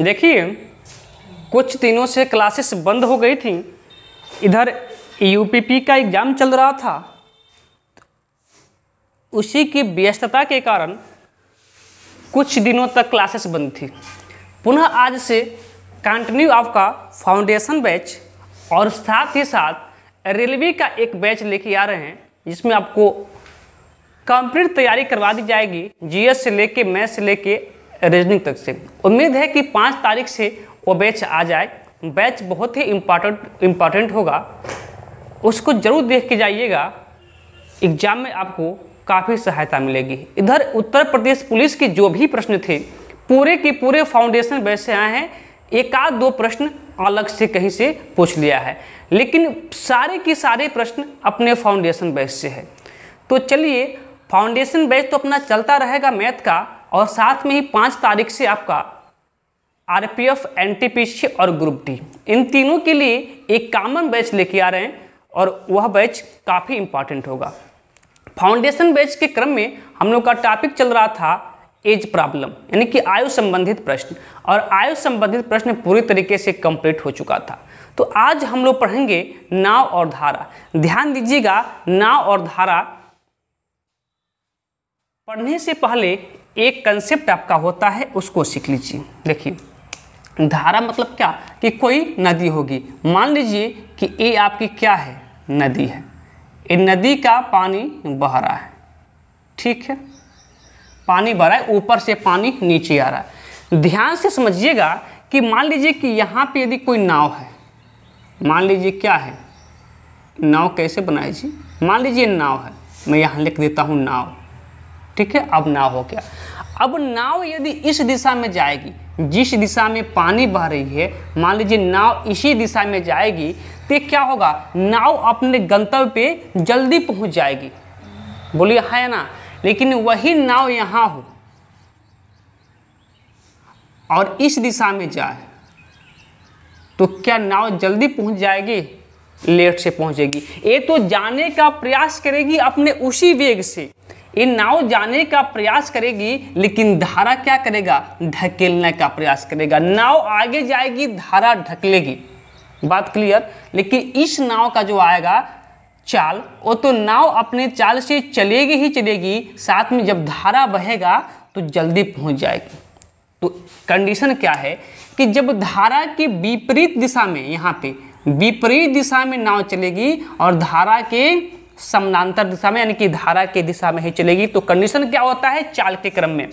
देखिए, कुछ दिनों से क्लासेस बंद हो गई थी। इधर यूपीपी का एग्ज़ाम चल रहा था, उसी की व्यस्तता के कारण कुछ दिनों तक क्लासेस बंद थी। पुनः आज से कंटिन्यू आपका फाउंडेशन बैच और साथ ही साथ रेलवे का एक बैच लेके आ रहे हैं, जिसमें आपको कंप्लीट तैयारी करवा दी जाएगी, जीएस से लेके मैथ्स से लेके रीजनिंग तक से। उम्मीद है कि 5 तारीख से वो बैच आ जाए। बैच बहुत ही इम्पॉर्टेंट होगा, उसको ज़रूर देख के जाइएगा। एग्ज़ाम में आपको काफ़ी सहायता मिलेगी। इधर उत्तर प्रदेश पुलिस के जो भी प्रश्न थे पूरे के पूरे फाउंडेशन बैच से आए हैं। एक आध दो प्रश्न अलग से कहीं से पूछ लिया है, लेकिन सारे के सारे प्रश्न अपने फाउंडेशन बैच से है। तो चलिए, फाउंडेशन बैच तो अपना चलता रहेगा मैथ का, और साथ में ही 5 तारीख से आपका आरपीएफ, एनटीपीसी और ग्रुप डी, इन तीनों के लिए एक कॉमन बैच लेके आ रहे हैं, और वह बैच काफ़ी इंपॉर्टेंट होगा। फाउंडेशन बैच के क्रम में हम लोग का टॉपिक चल रहा था एज प्रॉब्लम, यानी कि आयु संबंधित प्रश्न, और आयु संबंधित प्रश्न पूरी तरीके से कंप्लीट हो चुका था। तो आज हम लोग पढ़ेंगे नाव और धारा। ध्यान दीजिएगा, नाव और धारा पढ़ने से पहले एक कंसेप्ट आपका होता है, उसको सीख लीजिए। देखिए, धारा मतलब क्या कि कोई नदी होगी। मान लीजिए कि ये आपकी क्या है, नदी है। ये नदी का पानी बह रहा है, ठीक है, पानी बह रहा है, ऊपर से पानी नीचे आ रहा है। ध्यान से समझिएगा कि मान लीजिए कि यहाँ पे यदि कोई नाव है, मान लीजिए क्या है, नाव कैसे बनाई जी, मान लीजिए नाव है, मैं यहाँ लिख देता हूँ नाव, ठीक है। अब नाव हो गया। अब नाव यदि इस दिशा में जाएगी, जिस दिशा में पानी बह रही है, मान लीजिए नाव इसी दिशा में जाएगी, तो क्या होगा, नाव अपने गंतव्य पे जल्दी पहुंच जाएगी। बोलिए है ना। लेकिन वही नाव यहाँ हो और इस दिशा में जाए, तो क्या नाव जल्दी पहुंच जाएगी, लेट से पहुंचेगी। ये तो जाने का प्रयास करेगी अपने उसी वेग से, ये नाव जाने का प्रयास करेगी, लेकिन धारा क्या करेगा, ढकेलने का प्रयास करेगा। नाव आगे जाएगी, धारा ढकेलेगी। बात क्लियर। लेकिन इस नाव का जो आएगा चाल, वो तो नाव अपने चाल से चलेगी ही चलेगी, साथ में जब धारा बहेगा तो जल्दी पहुंच जाएगी। तो कंडीशन क्या है कि जब धारा के विपरीत दिशा में, यहाँ पे विपरीत दिशा में नाव चलेगी और धारा के समानांतर दिशा में, यानी कि धारा के दिशा में ही चलेगी, तो कंडीशन क्या होता है चाल के क्रम में।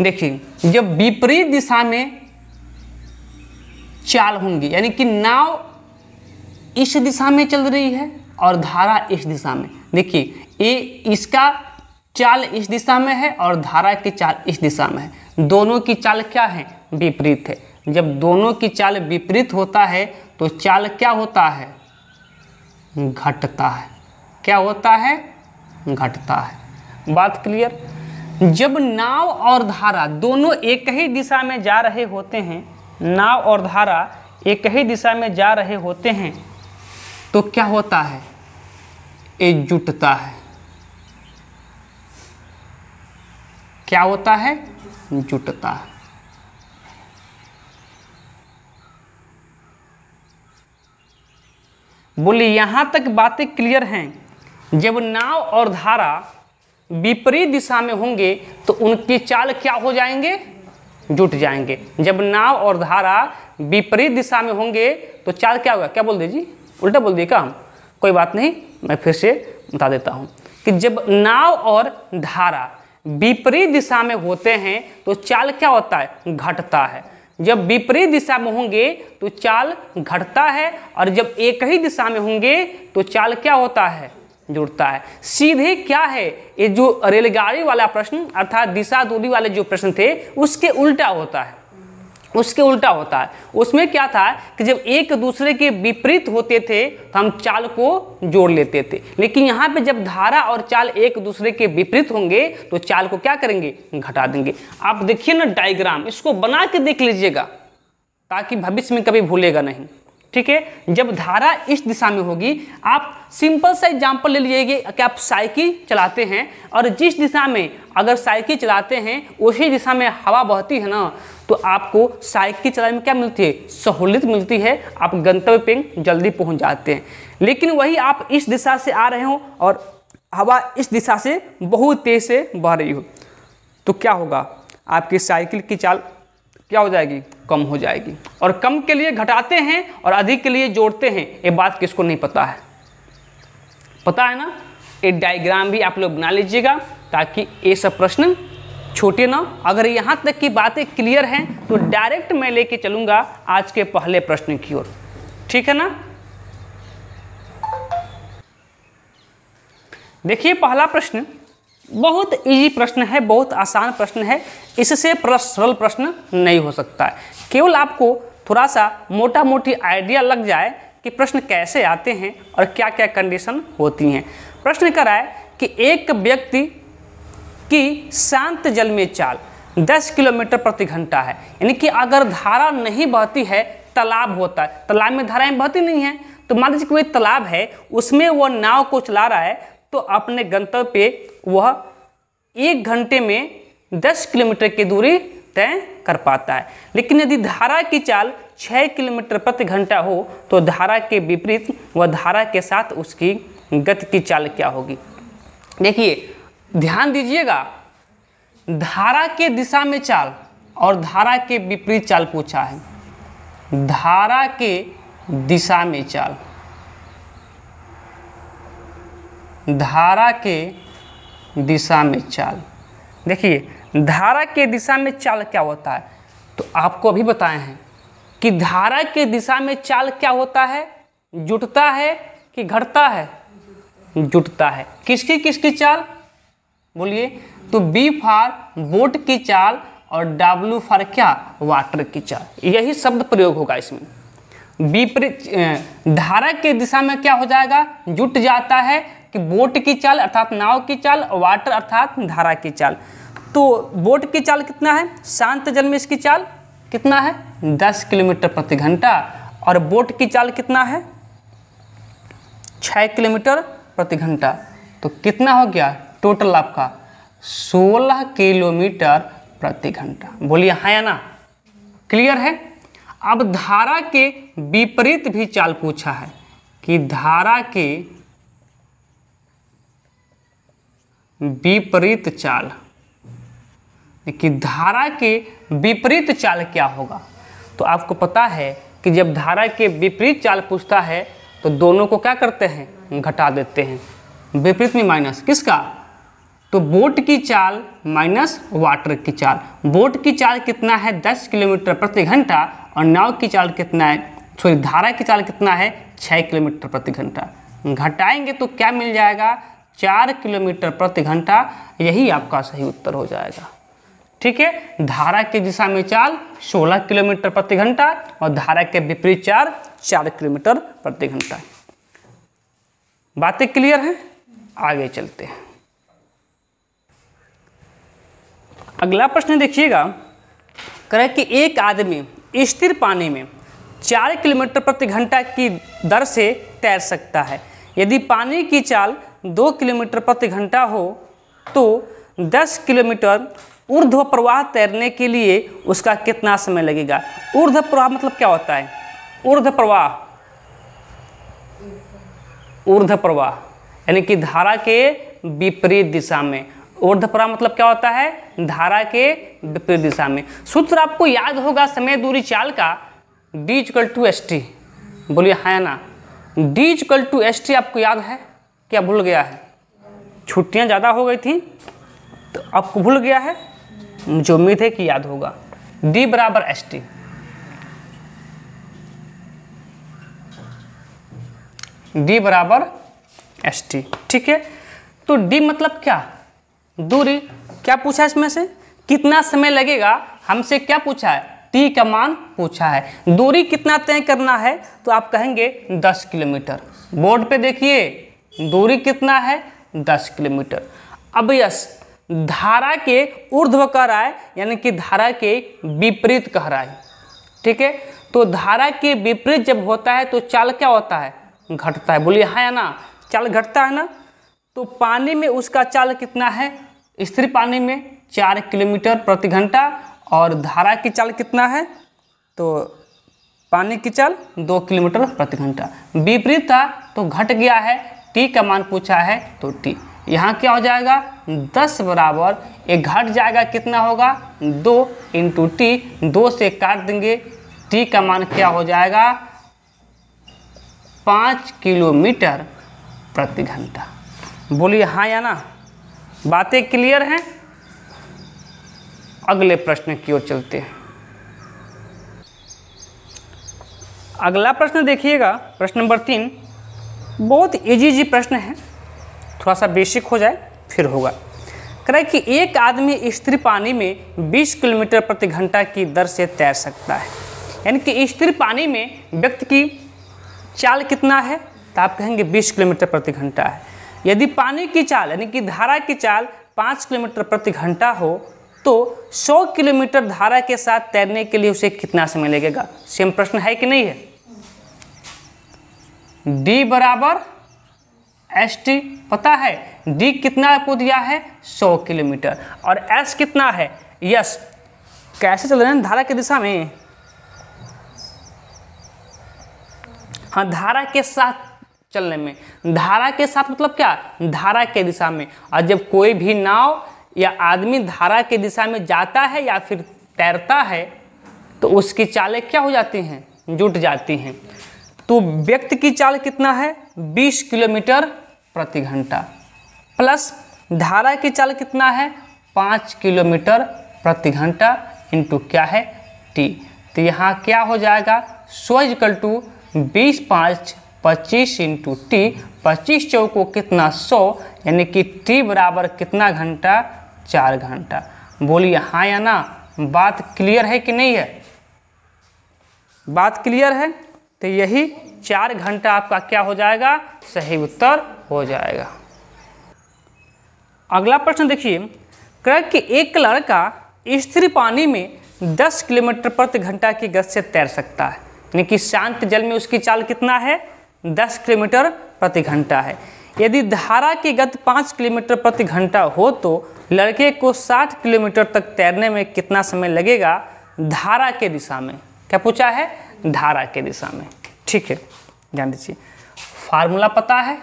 देखिए, जब विपरीत दिशा में चाल होंगी, यानी कि नाव इस दिशा में चल रही है और धारा इस दिशा में। देखिए, ये इसका चाल इस दिशा में है और धारा की चाल इस दिशा में है। दोनों की चाल क्या है, विपरीत है। जब दोनों की चाल विपरीत होता है तो चाल क्या होता है, घटता है। क्या होता है, घटता है। बात क्लियर। जब नाव और धारा दोनों एक ही दिशा में जा रहे होते हैं, नाव और धारा एक ही दिशा में जा रहे होते हैं, तो क्या होता है, ये जुटता है। क्या होता है, जुटता है। बोलिए, यहां तक बातें क्लियर हैं। जब नाव और धारा विपरीत दिशा में होंगे तो उनकी चाल क्या हो जाएंगे, जुट जाएंगे। जब नाव और धारा विपरीत दिशा में होंगे तो चाल क्या होगा, क्या बोल दीजिए, उल्टा बोल दिए क्या हम, कोई बात नहीं, मैं फिर से बता देता हूं कि जब नाव और धारा विपरीत दिशा में होते हैं तो चाल क्या होता है, घटता है। जब विपरीत दिशा में होंगे तो चाल घटता है, और जब एक ही दिशा में होंगे तो चाल क्या होता है, जुड़ता है। सीधे क्या है, ये जो रेलगाड़ी वाला प्रश्न अर्थात दिशा दूरी वाले जो प्रश्न थे उसके उल्टा होता है, उसके उल्टा होता है। उसमें क्या था कि जब एक दूसरे के विपरीत होते थे तो हम चाल को जोड़ लेते थे, लेकिन यहाँ पे जब धारा और चाल एक दूसरे के विपरीत होंगे तो चाल को क्या करेंगे, घटा देंगे। आप देखिए ना डायग्राम, इसको बना के देख लीजिएगा ताकि भविष्य में कभी भूलेगा नहीं। ठीक है, जब धारा इस दिशा में होगी, आप सिंपल सा एग्जांपल ले लीजिए कि आप साइकिल चलाते हैं और जिस दिशा में अगर साइकिल चलाते हैं उसी दिशा में हवा बहती है ना, तो आपको साइकिल चलाने में क्या मिलती है, सहूलियत मिलती है, आप गंतव्य पे जल्दी पहुंच जाते हैं। लेकिन वही आप इस दिशा से आ रहे हो और हवा इस दिशा से बहुत तेज से बह रही हो, तो क्या होगा, आपकी साइकिल की चाल क्या हो जाएगी, कम हो जाएगी। और कम के लिए घटाते हैं और अधिक के लिए जोड़ते हैं, ये बात किसको नहीं पता है, पता है ना। एक डायग्राम भी आप लोग बना लीजिएगा ताकि ये सब प्रश्न छोटे ना। अगर यहाँ तक की बातें क्लियर हैं तो डायरेक्ट मैं लेके चलूँगा आज के पहले प्रश्न की ओर, ठीक है ना। देखिए पहला प्रश्न बहुत इजी प्रश्न है, बहुत आसान प्रश्न है, इससे सरल प्रश्न नहीं हो सकता है। केवल आपको थोड़ा सा मोटा मोटी आइडिया लग जाए कि प्रश्न कैसे आते हैं और क्या क्या कंडीशन होती हैं। प्रश्न कर रहा है कि एक व्यक्ति की शांत जल में चाल 10 किलोमीटर प्रति घंटा है, यानी कि अगर धारा नहीं बहती है, तालाब होता है, तालाब में धाराएं बहती नहीं हैं, तो मान लीजिए कोई तालाब है, उसमें वह नाव को चला रहा है, तो अपने गंतव्य पे वह 1 घंटे में 10 किलोमीटर की दूरी तय कर पाता है। लेकिन यदि धारा की चाल 6 किलोमीटर प्रति घंटा हो तो धारा के विपरीत वह धारा के साथ उसकी गति की चाल क्या होगी। देखिए ध्यान दीजिएगा, धारा के दिशा में चाल और धारा के विपरीत चाल पूछा है। धारा के दिशा में चाल, धारा के दिशा में चाल। देखिए धारा के दिशा में चाल क्या होता है, तो आपको अभी बताए हैं कि धारा के दिशा में चाल क्या होता है, जुटता है कि घटता है, जुटता है। किसकी किसकी चाल बोलिए, तो बी फॉर बोट की चाल और डब्ल्यू फॉर क्या, वाटर की चाल, यही शब्द प्रयोग होगा इसमें। विपरीत धारा के दिशा में क्या हो जाएगा, जुट जाता है कि बोट की चाल अर्थात नाव की चाल, वाटर अर्थात धारा की चाल। तो बोट की चाल कितना है, शांत जल में इसकी चाल कितना है, 10 किलोमीटर प्रति घंटा, और बोट की चाल कितना है, 6 किलोमीटर प्रति घंटा। तो कितना हो गया टोटल आपका, 16 किलोमीटर प्रति घंटा। बोलिए हाँ या ना, क्लियर है। अब धारा के विपरीत भी चाल पूछा है कि धारा के विपरीत चाल, कि धारा के विपरीत चाल क्या होगा। तो आपको पता है कि जब धारा के विपरीत चाल पूछता है तो दोनों को क्या करते हैं, घटा देते हैं। विपरीत में माइनस किसका, तो बोट की चाल माइनस वाटर की चाल। बोट की चाल कितना है, 10 किलोमीटर प्रति घंटा, और नाव की चाल कितना है, सॉरी धारा की चाल कितना है, 6 किलोमीटर प्रति घंटा। घटाएंगे तो क्या मिल जाएगा, 4 किलोमीटर प्रति घंटा। यही आपका सही उत्तर हो जाएगा, ठीक है। धारा की दिशा में चाल 16 किलोमीटर प्रति घंटा और धारा के विपरीत चाल 4 किलोमीटर प्रति घंटा। बातें क्लियर हैं, आगे चलते हैं। अगला प्रश्न देखिएगा, कह कि एक आदमी स्थिर पानी में 4 किलोमीटर प्रति घंटा की दर से तैर सकता है। यदि पानी की चाल 2 किलोमीटर प्रति घंटा हो तो 10 किलोमीटर ऊर्ध्व प्रवाह तैरने के लिए उसका कितना समय लगेगा। ऊर्ध्व प्रवाह मतलब क्या होता है, ऊर्ध्व प्रवाह, ऊर्ध्व प्रवाह यानी कि धारा के विपरीत दिशा में। ऊर्ध्व प्रवाह मतलब क्या होता है, धारा के विपरीत दिशा में। सूत्र आपको याद होगा समय दूरी चाल का, D = ST। बोलिए हाँ या ना, D = ST आपको याद है, क्या भूल गया है, छुट्टियां ज़्यादा हो गई थी तो आपको भूल गया है, मुझे उम्मीद है कि याद होगा। D = ST। D = ST, ठीक है। तो D मतलब क्या, दूरी। क्या पूछा है इसमें से, कितना समय लगेगा, हमसे क्या पूछा है, T का मान पूछा है। दूरी कितना तय करना है तो आप कहेंगे 10 किलोमीटर। बोर्ड पे देखिए दूरी कितना है, 10 किलोमीटर। अब यस धारा के ऊर्ध्व कह रहा है, यानी कि धारा के विपरीत कह रहा है, ठीक है। तो धारा के विपरीत जब होता है तो चाल क्या होता है, घटता है। बोलिए हाँ या ना, चाल घटता है ना। तो पानी में उसका चाल कितना है, स्थिर पानी में 4 किलोमीटर प्रति घंटा और धारा की चाल कितना है, तो पानी की चाल 2 किलोमीटर प्रति घंटा। विपरीत था तो घट गया है, टी का मान पूछा है तो टी। यहाँ क्या हो जाएगा 10 बराबर एक घट जाएगा, कितना होगा 2 इंटू टी, 2 से काट देंगे, टी का मान क्या हो जाएगा 5 किलोमीटर प्रति घंटा। बोलिए हाँ या ना, बातें क्लियर हैं। अगले प्रश्न की ओर चलते हैं। अगला प्रश्न देखिएगा, प्रश्न नंबर 3 बहुत इजी प्रश्न है, थोड़ा सा बेसिक हो जाए फिर होगा। कह रहा है कि एक आदमी स्थिर पानी में 20 किलोमीटर प्रति घंटा की दर से तैर सकता है, यानी कि स्थिर पानी में व्यक्ति की चाल कितना है, तो आप कहेंगे 20 किलोमीटर प्रति घंटा है। यदि पानी की चाल यानी कि धारा की चाल 5 किलोमीटर प्रति घंटा हो तो 100 किलोमीटर धारा के साथ तैरने के लिए उसे कितना समय लगेगा। सेम प्रश्न है कि नहीं है। D बराबर ST, पता है D कितना आपको दिया है 100 किलोमीटर और S कितना है S। कैसे चल रहे हैं धारा की दिशा में, हाँ धारा के साथ चलने में। धारा के साथ मतलब क्या, धारा के दिशा में। और जब कोई भी नाव या आदमी धारा की दिशा में जाता है या फिर तैरता है तो उसकी चालें क्या हो जाती हैं, जुट जाती हैं। तो व्यक्ति की चाल कितना है 20 किलोमीटर प्रति घंटा प्लस धारा की चाल कितना है 5 किलोमीटर प्रति घंटा इंटू क्या है टी। तो यहाँ क्या हो जाएगा 100 इक्वल टू 20 5 25 इंटू टी, 25 चौको कितना 100, यानी कि टी बराबर कितना घंटा 4 घंटा। बोलिए हाँ या ना, बात क्लियर है कि नहीं है। बात क्लियर है तो यही 4 घंटा आपका क्या हो जाएगा, सही उत्तर हो जाएगा। अगला प्रश्न देखिए, कह कि एक लड़का स्थिर पानी में 10 किलोमीटर प्रति घंटा की गति से तैर सकता है, यानी कि शांत जल में उसकी चाल कितना है 10 किलोमीटर प्रति घंटा है। यदि धारा की गति 5 किलोमीटर प्रति घंटा हो तो लड़के को 60 किलोमीटर तक तैरने में कितना समय लगेगा धारा के दिशा में। क्या पूछा है, धारा के दिशा में। ठीक है, ध्यान दीजिए, फार्मूला पता है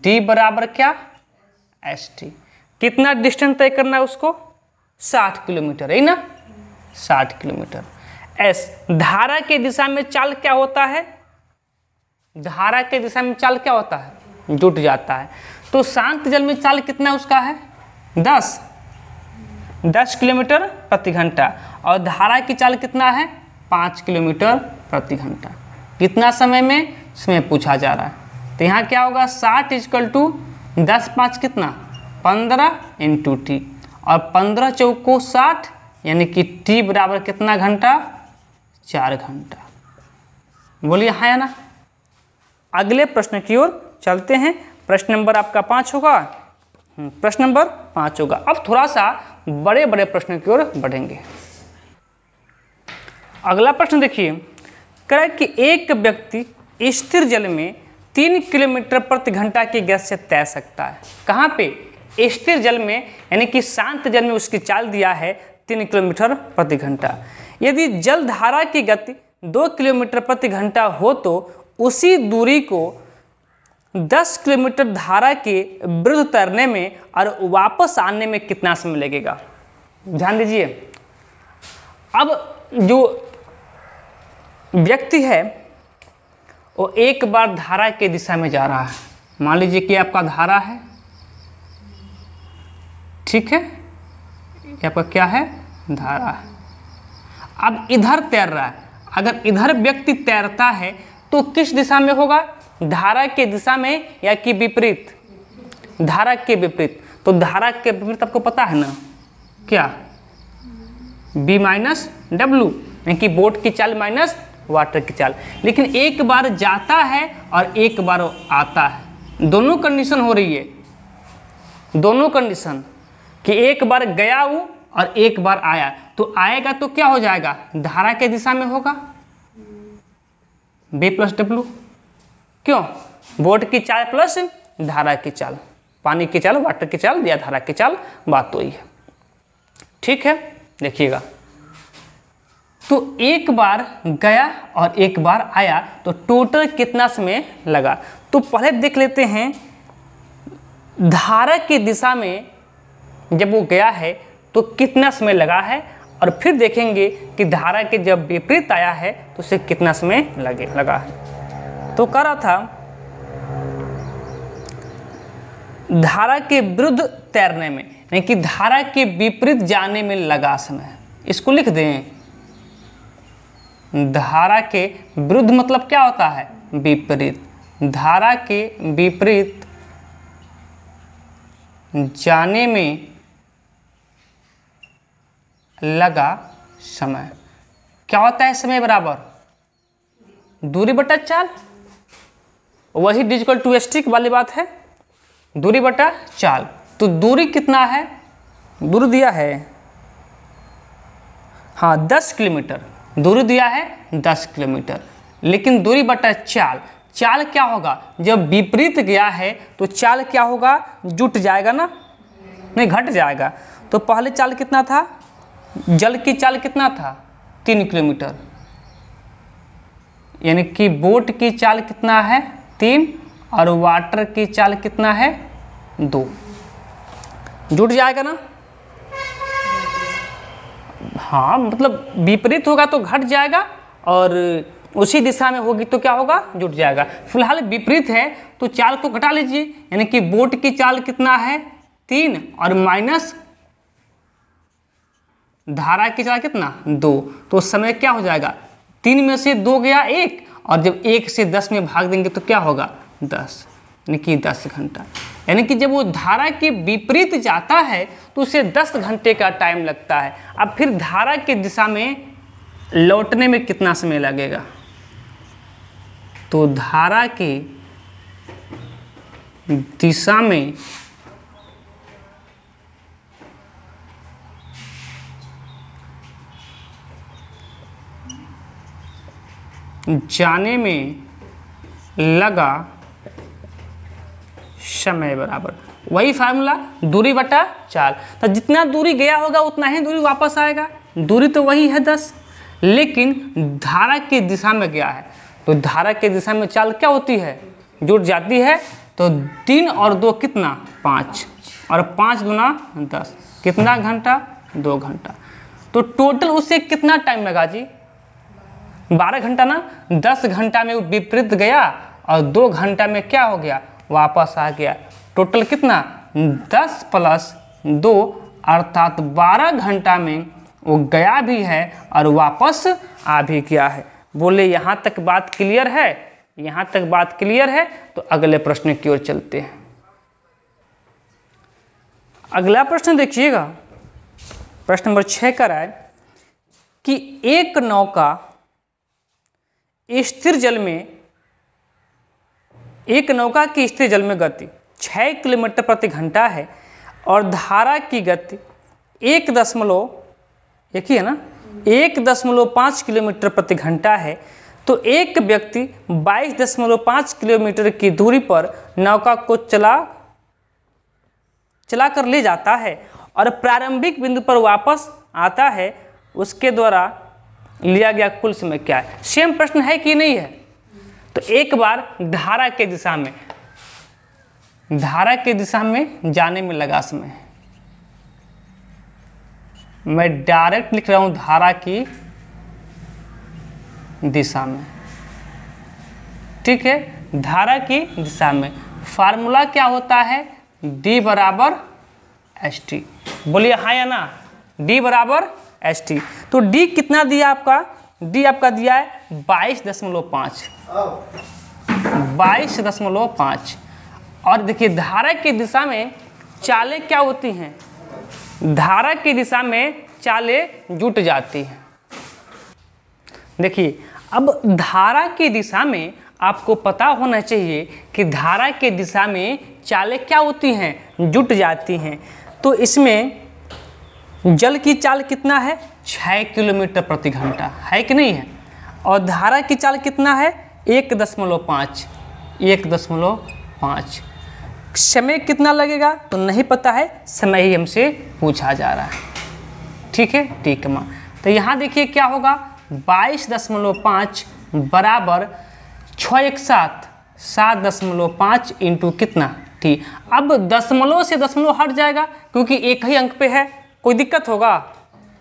D बराबर क्या ST। कितना डिस्टेंस तय करना है उसको 60 किलोमीटर है ना, 60 किलोमीटर। S धारा के दिशा में चाल क्या होता है, धारा के दिशा में चाल क्या होता है, जुट जाता है। तो शांत जल में चाल कितना उसका है 10 किलोमीटर प्रति घंटा और धारा की चाल कितना है 5 किलोमीटर प्रति घंटा। कितना समय में, समय पूछा जा रहा है। तो यहाँ क्या होगा 60 इक्वल टू 10 5 कितना 15 इंटू टी और 15 चौको 60, यानी कि टी बराबर कितना घंटा 4 घंटा। बोलिए हाँ या ना। अगले प्रश्न की ओर चलते हैं। प्रश्न नंबर आपका 5 होगा, प्रश्न नंबर 5 होगा। अब थोड़ा सा बड़े बड़े प्रश्न की ओर बढ़ेंगे। अगला प्रश्न देखिए, कह कि एक व्यक्ति स्थिर जल में 3 किलोमीटर प्रति घंटा की गति से तैर सकता है। कहाँ पे, स्थिर जल में, यानी कि शांत जल में उसकी चाल दिया है 3 किलोमीटर प्रति घंटा। यदि जल धारा की गति 2 किलोमीटर प्रति घंटा हो तो उसी दूरी को 10 किलोमीटर धारा के विरुद्ध तैरने में और वापस आने में कितना समय लगेगा। ध्यान दीजिए, अब जो व्यक्ति है वो एक बार धारा के दिशा में जा रहा है। मान लीजिए कि आपका धारा है, ठीक है, ये आपका क्या है धारा है। अब इधर तैर रहा है, अगर इधर व्यक्ति तैरता है तो किस दिशा में होगा, धारा के दिशा में या कि विपरीत, धारा के विपरीत। तो धारा के विपरीत आपको पता है ना क्या, B माइनस W, यानी कि बोट की चाल माइनस वाटर की चाल। लेकिन एक बार जाता है और एक बार आता है, दोनों कंडीशन हो रही है, दोनों कंडीशन कि एक बार गया हूँ और एक बार आया। तो आएगा तो क्या हो जाएगा, धारा के दिशा में होगा B प्लस W। क्यों, बोट की चाल प्लस धारा की चाल। पानी की चाल, वाटर की चाल या धारा की चाल, बात तो ही है। ठीक है, देखिएगा तो एक बार गया और एक बार आया तो टोटल कितना समय लगा। तो पहले देख लेते हैं धारा की दिशा में जब वो गया है तो कितना समय लगा है, और फिर देखेंगे कि धारा के जब विपरीत आया है तो उसे कितना समय लगा है। तो कह रहा था धारा के विरुद्ध तैरने में, यानी कि धारा के विपरीत जाने में लगा समय। इसको लिख दें, धारा के विरुद्ध मतलब क्या होता है, विपरीत। धारा के विपरीत जाने में लगा समय क्या होता है, समय बराबर दूरी बटा चाल। वही डिजिटल टू स्टिक वाली बात है, दूरी बटा चाल। तो दूरी कितना है, दूरी दिया है हाँ 10 किलोमीटर, दूरी दिया है 10 किलोमीटर, लेकिन दूरी बटा चाल, चाल क्या होगा, जब विपरीत गया है तो चाल क्या होगा, जुट जाएगा ना, नहीं घट जाएगा। तो पहले चाल कितना था, जल की चाल कितना था 3 किलोमीटर, यानी कि बोट की चाल कितना है 3 और वाटर की चाल कितना है 2, जुट जाएगा ना। हाँ मतलब विपरीत होगा तो घट जाएगा और उसी दिशा में होगी तो क्या होगा, जुट जाएगा। फिलहाल विपरीत है तो चाल को घटा लीजिए, यानी कि बोट की चाल कितना है 3 और माइनस धारा की चाल कितना 2, तो समय क्या हो जाएगा, 3 में से 2 गया 1, और जब 1 से 10 में भाग देंगे तो क्या होगा 10, यानी कि 10 घंटा। यानी कि जब वो धारा के विपरीत जाता है तो उसे 10 घंटे का टाइम लगता है। अब फिर धारा की दिशा में लौटने में कितना समय लगेगा, तो धारा की दिशा में जाने में लगा समय बराबर वही फार्मूला दूरी बटा चाल। तो जितना दूरी गया होगा उतना ही दूरी वापस आएगा, दूरी तो वही है 10, लेकिन धारा की दिशा में गया है तो धारा की दिशा में चाल क्या होती है, जुट जाती है। तो 3 और 2 कितना 5, और 5 दूना 10, कितना घंटा 2 घंटा। तो टोटल उससे कितना टाइम लगा जी, 12 घंटा ना। 10 घंटा में वो विपरीत गया और 2 घंटा में क्या हो गया, वापस आ गया। टोटल कितना 10 + 2 अर्थात 12 घंटा में वो गया भी है और वापस आ भी गया है। बोले यहाँ तक बात क्लियर है, यहाँ तक बात क्लियर है। तो अगले प्रश्न की ओर चलते हैं। अगला प्रश्न देखिएगा, प्रश्न नंबर 6 का है कि एक नौका स्थिर जल में, एक नौका की स्थिर जल में गति 6 किलोमीटर प्रति घंटा है और धारा की गति 1.5 किलोमीटर प्रति घंटा है। तो एक व्यक्ति 22.5 किलोमीटर की दूरी पर नौका को चला कर ले जाता है और प्रारंभिक बिंदु पर वापस आता है, उसके द्वारा लिया गया कुल समय क्या है। सेम प्रश्न है कि नहीं है। तो एक बार धारा के दिशा में जाने में लगा समय, मैं डायरेक्ट लिख रहा हूं धारा की दिशा में, ठीक है। धारा की दिशा में फार्मूला क्या होता है, D बराबर ST। बोलिए हाँ या ना, D बराबर ST। तो D कितना दिया आपका, D आपका दिया है 22.5। और देखिए धारा की दिशा में चालें क्या होती हैं, धारा की दिशा में चालें जुट जाती हैं। देखिए अब धारा की दिशा में आपको पता होना चाहिए कि धारा की दिशा में चालें क्या होती हैं, जुट जाती हैं। तो इसमें जल की चाल कितना है 6 किलोमीटर प्रति घंटा है कि नहीं है, और धारा की चाल कितना है 1.5। समय कितना लगेगा तो नहीं पता है, समय ही हमसे पूछा जा रहा है। ठीक है, ठीक है माँ। तो यहाँ देखिए क्या होगा, 22.5 बराबर 6 × 7 7.5 इंटू कितना टी। अब दशमलव से दशमलव हट जाएगा क्योंकि एक ही अंक पे है, कोई दिक्कत होगा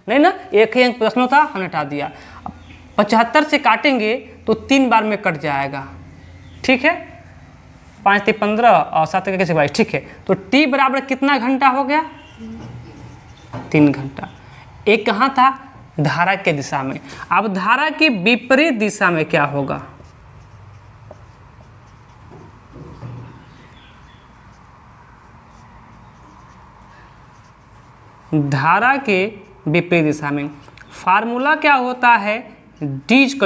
नहीं ना, एक ही अंक पे दशमलव था, हमने हटा दिया। 75 से काटेंगे तो 3 बार में कट जाएगा। ठीक है, 5 × 15 और 7 × 22। ठीक है, तो टी बराबर कितना घंटा हो गया, 3 घंटा। एक कहाँ था, धारा के दिशा में। अब धारा की विपरीत दिशा में क्या होगा, धारा के विपरीत दिशा में फार्मूला क्या होता है, D =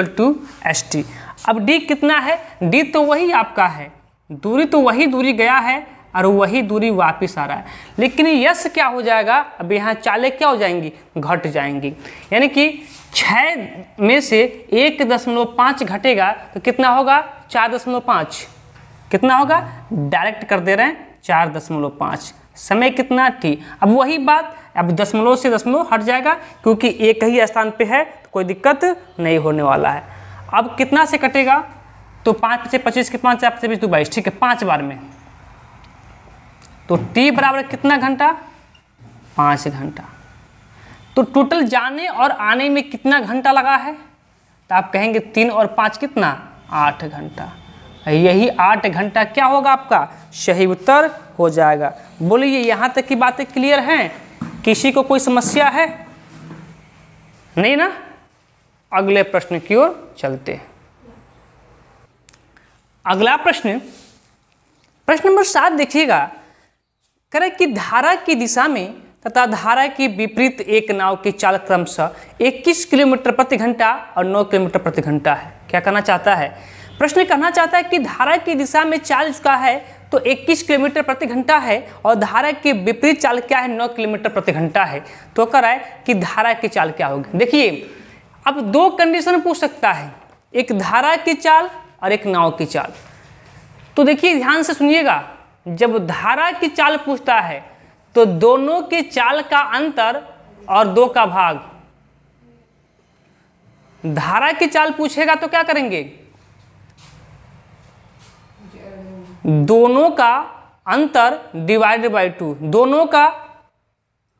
ST। अब D कितना है, D तो वही आपका है, दूरी तो वही दूरी गया है और वही दूरी वापस आ रहा है, लेकिन यश क्या हो जाएगा, अब यहाँ चालें क्या हो जाएंगी, घट जाएंगी। यानी कि 6 में से 1.5 घटेगा तो कितना होगा, 4.5। कितना होगा, डायरेक्ट कर दे रहे हैं 4.5। समय कितना टी। अब वही बात, अब दशमलव से दशमलव हट जाएगा क्योंकि एक ही स्थान पे है, तो कोई दिक्कत नहीं होने वाला है। अब कितना से कटेगा, तो 5 से 25 के 5 से 20 22। ठीक है, 5 बार में, तो टी बराबर कितना घंटा, 5 घंटा। तो टोटल जाने और आने में कितना घंटा लगा है, तो आप कहेंगे 3 और 5 कितना, 8 घंटा। यही 8 घंटा क्या होगा आपका सही उत्तर हो जाएगा। बोलिए यहाँ तक की बातें क्लियर हैं, किसी को कोई समस्या है नहीं ना। अगले प्रश्न की ओर चलते हैं। अगला प्रश्न, प्रश्न नंबर 7 देखिएगा, करें कि धारा की दिशा में तथा धारा की विपरीत एक नाव की चाल क्रमशः 21 किलोमीटर प्रति घंटा और 9 किलोमीटर प्रति घंटा है। क्या कहना चाहता है, प्रश्न कहना चाहता है कि धारा की दिशा में चाल इसका है तो 21 किलोमीटर प्रति घंटा है और धारा की विपरीत चाल क्या है, 9 किलोमीटर प्रति घंटा है। तो कह रहा है कि धारा की चाल क्या होगी। देखिए अब 2 कंडीशन पूछ सकता है, एक धारा की चाल और एक नाव की चाल। तो देखिए ध्यान से सुनिएगा, जब धारा की चाल पूछता है तो दोनों की चाल का अंतर और 2 का भाग। धारा की चाल पूछेगा तो क्या करेंगे, दोनों का अंतर डिवाइडेड बाय 2, दोनों का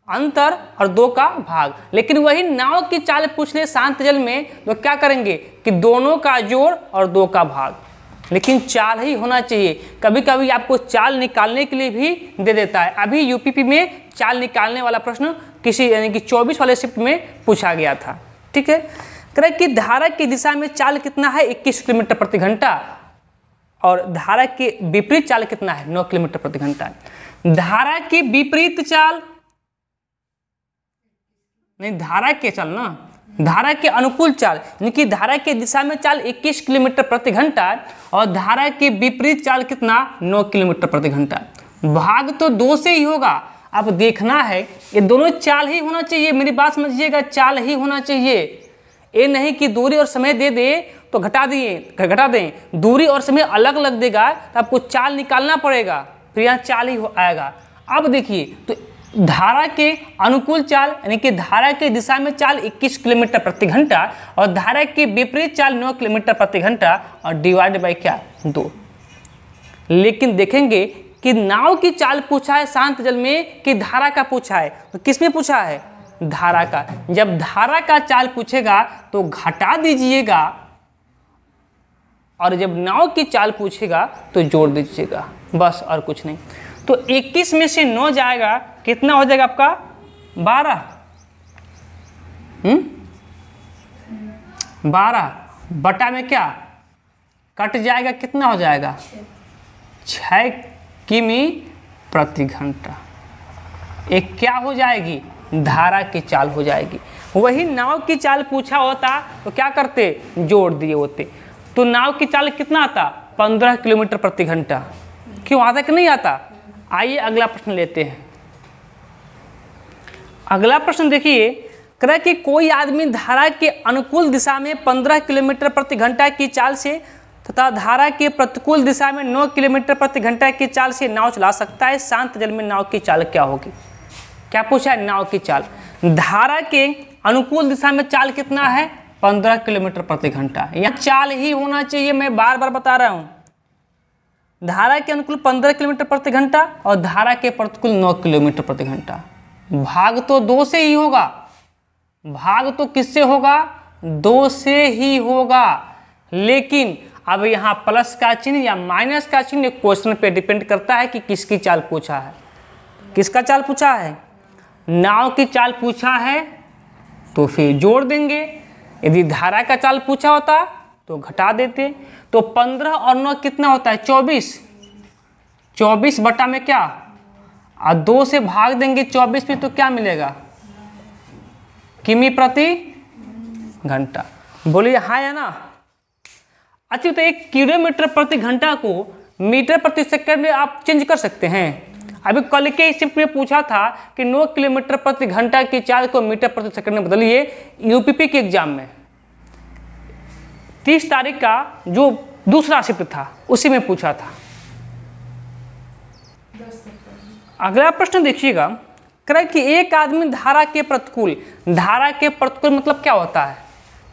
अंतर और 2 का भाग। लेकिन वही नाव की चाल पूछ ले शांत जल में तो क्या करेंगे कि दोनों का जोड़ और 2 का भाग। लेकिन चाल ही होना चाहिए, कभी कभी आपको चाल निकालने के लिए भी दे देता है। अभी यूपीपी में चाल निकालने वाला प्रश्न किसी यानी कि 24 वाले शिफ्ट में पूछा गया था। ठीक है, कह कि धारा की दिशा में चाल कितना है, 21 किलोमीटर प्रति घंटा, और धारा के विपरीत चाल कितना है, 9 किलोमीटर प्रति घंटा। धारा की विपरीत चाल नहीं, धारा के चाल ना, धारा के अनुकूल चाल यानी कि धारा के दिशा में चाल 21 किलोमीटर प्रति घंटा और धारा के विपरीत चाल कितना, 9 किलोमीटर प्रति घंटा। भाग तो 2 से ही होगा। अब देखना है ये दोनों चाल ही होना चाहिए, मेरी बात समझिएगा, चाल ही होना चाहिए। ये नहीं कि दूरी और समय दे दे तो घटा दें, दूरी और समय अलग अलग देगा तो आपको चाल निकालना पड़ेगा, फिर यहाँ चाल ही आएगा। अब देखिए तो धारा के अनुकूल चाल यानी कि धारा के दिशा में चाल 21 किलोमीटर प्रति घंटा और धारा के विपरीत चाल 9 किलोमीटर प्रति घंटा और डिवाइड बाय क्या, 2। लेकिन देखेंगे कि नाव की चाल पूछा है शांत जल में कि धारा का पूछा है, तो किस में पूछा है, धारा का। जब धारा का चाल पूछेगा तो घटा दीजिएगा और जब नाव की चाल पूछेगा तो जोड़ दीजिएगा, बस और कुछ नहीं। तो 21 में से 9 जाएगा, कितना हो जाएगा आपका, 12। 12 बटा में क्या कट जाएगा, कितना हो जाएगा, 6 किमी प्रति घंटा। एक क्या हो जाएगी, धारा की चाल हो जाएगी। वही नाव की चाल पूछा होता तो क्या करते, जोड़ दिए होते। तो नाव की चाल कितना आता, 15 किलोमीटर प्रति घंटा। क्यों आता कि नहीं आता। आइए अगला प्रश्न लेते हैं। अगला प्रश्न देखिए, कह कि कोई आदमी धारा के अनुकूल दिशा में 15 किलोमीटर प्रति घंटा की चाल से तथा धारा के प्रतिकूल दिशा में 9 किलोमीटर प्रति घंटा की चाल से नाव चला सकता है, शांत जल में नाव की चाल क्या होगी? क्या पूछा है? नाव की चाल। धारा के अनुकूल दिशा में चाल कितना है? 15 किलोमीटर प्रति घंटा। यहाँ चाल ही होना चाहिए, मैं बार बार बता रहा हूँ। धारा के अनुकूल 15 किलोमीटर प्रति घंटा और धारा के प्रतिकूल 9 किलोमीटर प्रति घंटा। भाग तो 2 से ही होगा, भाग तो किससे होगा? 2 से ही होगा। लेकिन अब यहाँ प्लस का चिन्ह या माइनस का चिन्ह क्वेश्चन पे डिपेंड करता है कि किसकी चाल पूछा है। किसका चाल पूछा है? नाव की चाल पूछा है तो फिर जोड़ देंगे, यदि धारा का चाल पूछा होता तो घटा देते। तो 15 और 9 कितना होता है? 24। 24 बटा में क्या? और 2 से भाग देंगे 24 में तो क्या मिलेगा? किमी प्रति घंटा। बोलिए हाँ या ना? अच्छा, तो 1 किलोमीटर प्रति घंटा को मीटर प्रति सेकंड में आप चेंज कर सकते हैं। अभी कल के शिफ्ट में पूछा था कि 9 किलोमीटर प्रति घंटा की चाल को मीटर प्रति सेकंड में बदलिए। यूपीपी के एग्जाम में 30 तारीख का जो दूसरा शिफ्ट था उसी में पूछा था। अगला प्रश्न देखिएगा, कह कि एक आदमी धारा के प्रतिकूल, धारा के प्रतिकूल मतलब क्या होता है?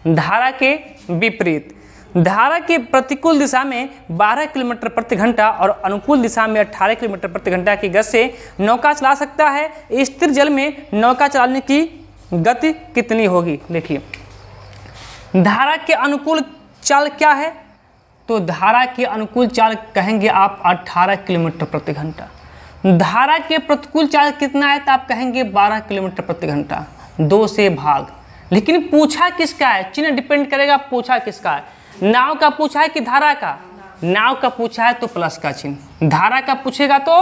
धारा के विपरीत, धारा के प्रतिकूल दिशा में 12 किलोमीटर प्रति घंटा और अनुकूल दिशा में 18 किलोमीटर प्रति घंटा की गति से नौका चला सकता है। स्थिर जल में नौका चलाने की गति कितनी होगी? देखिए, धारा के अनुकूल चाल क्या है? तो धारा के अनुकूल चाल कहेंगे आप 18 किलोमीटर प्रति घंटा। धारा के प्रतिकूल चाल कितना है? तो आप कहेंगे 12 किलोमीटर प्रति घंटा। 2 से भाग। लेकिन पूछा किसका है? चिन्ह डिपेंड करेगा पूछा किसका है। नाव का पूछा है कि धारा का? नाव का पूछा है तो प्लस का चिन्ह, धारा का पूछेगा तो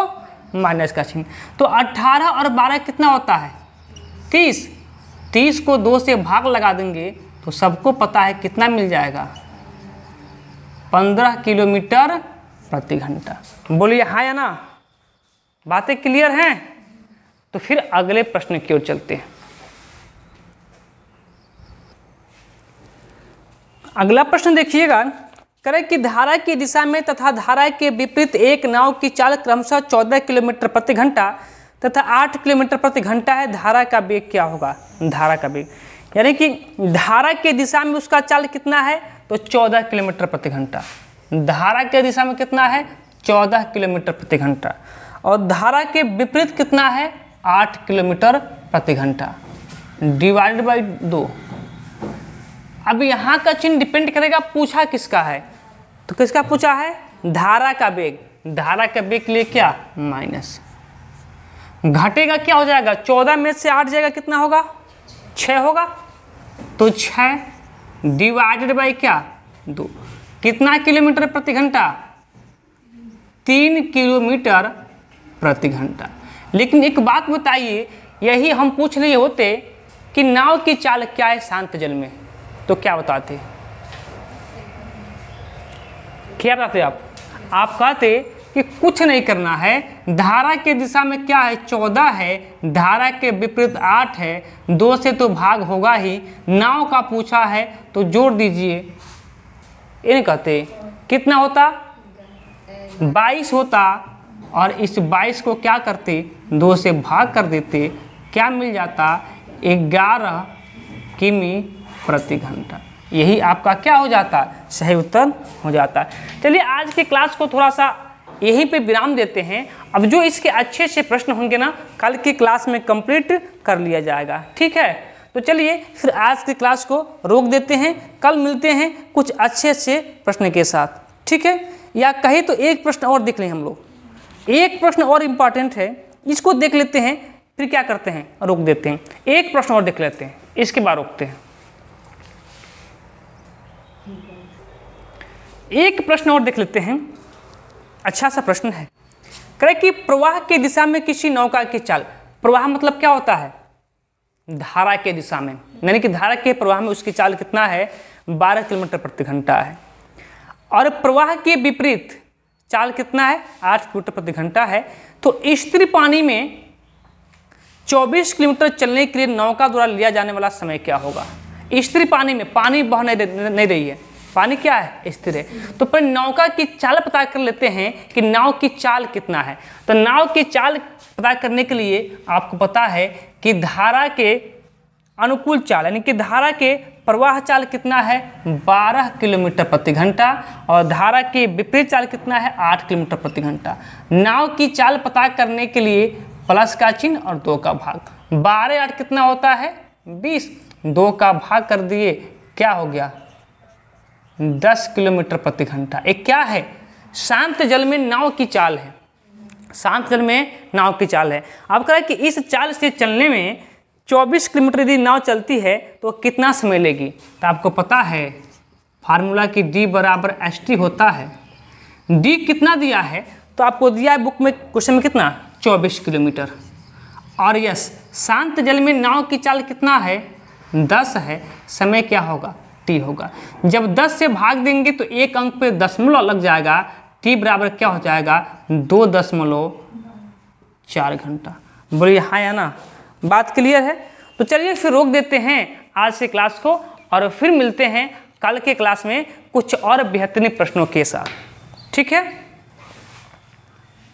माइनस का चिन्ह। तो 18 और 12 कितना होता है? 30। 30 को 2 से भाग लगा देंगे तो सबको पता है कितना मिल जाएगा? 15 किलोमीटर प्रति घंटा। बोलिए हाँ या ना? बातें क्लियर हैं? तो फिर अगले प्रश्न की ओर चलते हैं। अगला प्रश्न देखिएगा, करें कि धारा की दिशा में तथा धारा के विपरीत एक नाव की चाल क्रमशः 14 किलोमीटर प्रति घंटा तथा 8 किलोमीटर प्रति घंटा है। धारा का वेग क्या होगा? धारा का वेग यानी कि धारा के दिशा में उसका चाल कितना है? तो 14 किलोमीटर प्रति घंटा। धारा के दिशा में कितना है? 14 किलोमीटर प्रति घंटा। और धारा के विपरीत कितना है? 8 किलोमीटर प्रति घंटा डिवाइडेड बाई 2। अब यहाँ का चिन्ह डिपेंड करेगा पूछा किसका है। तो किसका पूछा है? धारा का वेग। धारा का वेग के लिए क्या? माइनस। घटेगा क्या हो जाएगा? 14 में से 8 जाएगा, कितना होगा? 6 होगा। तो 6 डिवाइडेड बाई क्या? 2। कितना किलोमीटर प्रति घंटा? 3 किलोमीटर प्रति घंटा। लेकिन एक बात बताइए, यही हम पूछ रहे होते कि नाव की चाल क्या है शांत जल में, तो क्या बताते? क्या बताते आप कहते कि कुछ नहीं करना है, धारा के दिशा में क्या है? 14 है, धारा के विपरीत 8 है, 2 से तो भाग होगा ही, नाव का पूछा है तो जोड़ दीजिए। ये नहीं कहते कितना होता? 22 होता और इस 22 को क्या करते? 2 से भाग कर देते, क्या मिल जाता? 11 किमी प्रति घंटा। यही आपका क्या हो जाता? सही उत्तर हो जाता है। चलिए आज की क्लास को थोड़ा सा यहीं पे विराम देते हैं। अब जो इसके अच्छे से प्रश्न होंगे ना, कल की क्लास में कंप्लीट कर लिया जाएगा। ठीक है, तो चलिए फिर आज की क्लास को रोक देते हैं, कल मिलते हैं कुछ अच्छे अच्छे प्रश्न के साथ। ठीक है, या कहीं तो एक प्रश्न और देख लें हम लोग। एक प्रश्न और इम्पॉर्टेंट है, इसको देख लेते हैं, फिर क्या करते हैं? रोक देते हैं। एक प्रश्न और देख लेते हैं, इसके बाद रोकते हैं। एक प्रश्न और देख लेते हैं, अच्छा सा प्रश्न है। करें कि प्रवाह की दिशा में किसी नौका की चाल, प्रवाह मतलब क्या होता है? धारा के दिशा में, यानी कि धारा के प्रवाह में उसकी चाल कितना है? 12 किलोमीटर प्रति घंटा है। और प्रवाह के विपरीत चाल कितना है? 8 किलोमीटर प्रति घंटा है। तो स्थिर पानी में 24 किलोमीटर चलने के लिए नौका द्वारा लिया जाने वाला समय क्या होगा? स्थिर पानी में, पानी बह नहीं रही है, पानी क्या है, स्थिर है। तो पर नौका की चाल पता कर लेते हैं कि नाव की चाल कितना है। तो नाव की चाल पता करने के लिए आपको पता है कि धारा के अनुकूल चाल यानी कि धारा के प्रवाह चाल कितना है 12 किलोमीटर प्रति घंटा और धारा के विपरीत चाल कितना है 8 किलोमीटर प्रति घंटा। नाव की चाल पता करने के लिए प्लस का चिन्ह और 2 का भाग, 12 8 कितना होता है 20, 2 का भाग कर दिए क्या हो गया 10 किलोमीटर प्रति घंटा। एक क्या है शांत जल में नाव की चाल है, शांत जल में नाव की चाल है। अब कह रहा है कि इस चाल से चलने में 24 किलोमीटर यदि नाव चलती है तो कितना समय लेगी। तो आपको पता है फार्मूला की D बराबर ST होता है। D कितना दिया है तो आपको दिया है बुक में क्वेश्चन में कितना 24 किलोमीटर। और यस शांत जल में नाव की चाल कितना है 10 है, समय क्या होगा T होगा। जब 10 से भाग देंगे तो एक अंक पे दशमलव लग जाएगा, T बराबर क्या हो जाएगा 2.4 घंटा। बोलिए हाँ या ना, बात क्लियर है। तो चलिए फिर रोक देते हैं आज के क्लास को और फिर मिलते हैं कल के क्लास में कुछ और बेहतरीन प्रश्नों के साथ, ठीक है।